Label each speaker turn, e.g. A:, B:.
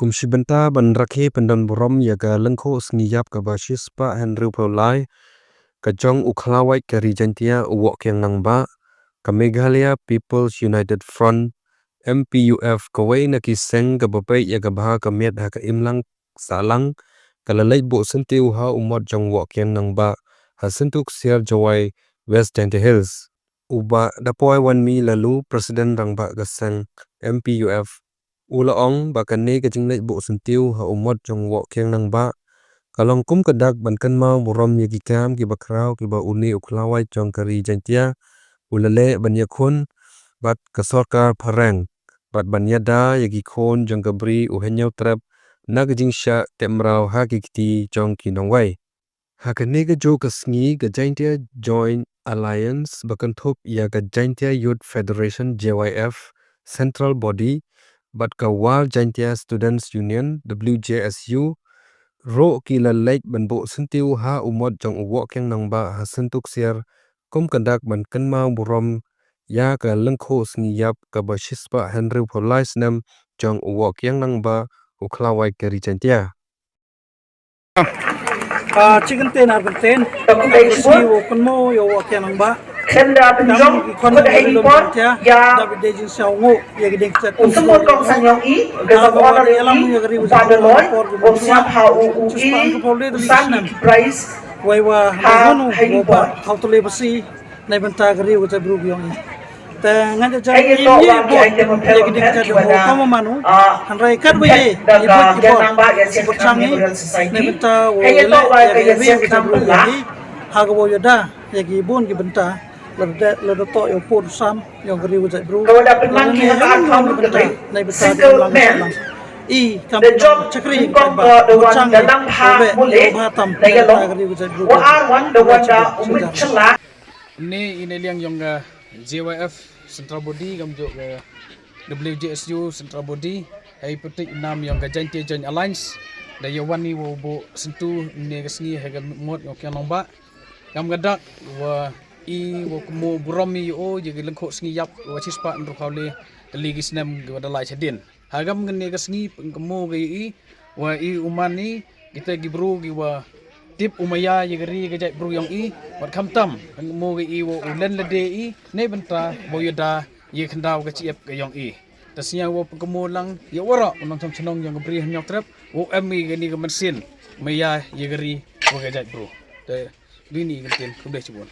A: Kumshibenta ban Rakhe pyndon burom yaga lyngkhuh sngi ka WJSU Henry Paulai kajong ukhlawai ka Regentia U Woh Kiang Nangbah ka Meghalaya People's United Front MPUF kawai na kiseng ka bapai yaga baha ka miat ha ka imlang salang kalalait bo sentiu ha umot jong Woh Kiang Nangbah ha sentuk siar jawai West Dente Hills uba dapoi wan mi lalu Presiden Rangbah gaseng MPUF Ula ong bakane ka jinglait bo sentiu ha umot jong Woh Kiang Nangbah kalong kum kadak ban kan mau burom yagi kam ki bakrau ki ba uni ukhlawai jong kari jantia ulale ban yakhun bat ka sarkar pharang bat ban yada yagi khon jong kabri uhenyau trap na ka jingsha temrau ha ki kiti jong ki nongwai ha ka ne ka jo ka sngi ka jantia joint alliance bakan thop ya ka jantia youth federation JYF central body bat ka wal jantia students union WJSU ro ki la lake ban bo sentiu ha umot jong U Woh Kiang Nangbah ha sentuk siar kum kandak ban kan mau burom ya ka lyngkhuh sngi ka WJSU Henry Paulai nam jong U Woh Kiang Nangbah ukhlawai ka Regentia
B: chicken ten argenten si wo kunmo yo Woh Kiang Nangbah
C: Senda penjong kod heliport ya
B: David Dejin Saungo ya gede chat
C: semua kong sanyong i gazab order i pada loy om siap ha u i usan price
B: waiwa hanu ba how to live si na banta gari uta bru yong ta ngada jan
C: ay ito ang item of
B: ya gede chat ho kamo manu hanrai kat baye
C: daga janang ba ya siya
B: changi na banta wo
C: ay ito ang ya siya
B: bru yong hagabo yoda ya gi bon gi banta lada to yo pur sam yo gari uta bru
C: kalau dapat mangki hakaan kamu
B: na banta lang I
C: the job
B: chakri
C: kong the one the lang ha muli na galong wa arwan the one da umit chala
D: ni ineliang yung JYF Central Body gamjo WJSU Central Body ay putik nam yung Jantia Joint Alliance da yawani wo bo sentu ni gasngi haga mot yung Kiang Nangbah gam gadak wa I wo kumo buromi yo yagi lyngkhuh sngi wa chispa ndru khawle ligis nam gwa dalai chadin hagam ngene gasngi pengkemo gai wa I umani kita gibru giwa tip umaya yagri gajai bru yang I wat khamtam pengkemo gai wo ulen lade I ne benta boyada ye khandau ga chiep ga yang I tasnya wo pengkemo lang ya wara unang chonong yang bri hanyok trap wo ami gani ga mesin maya yagri wo gajai bru te dini ngten kubde chibon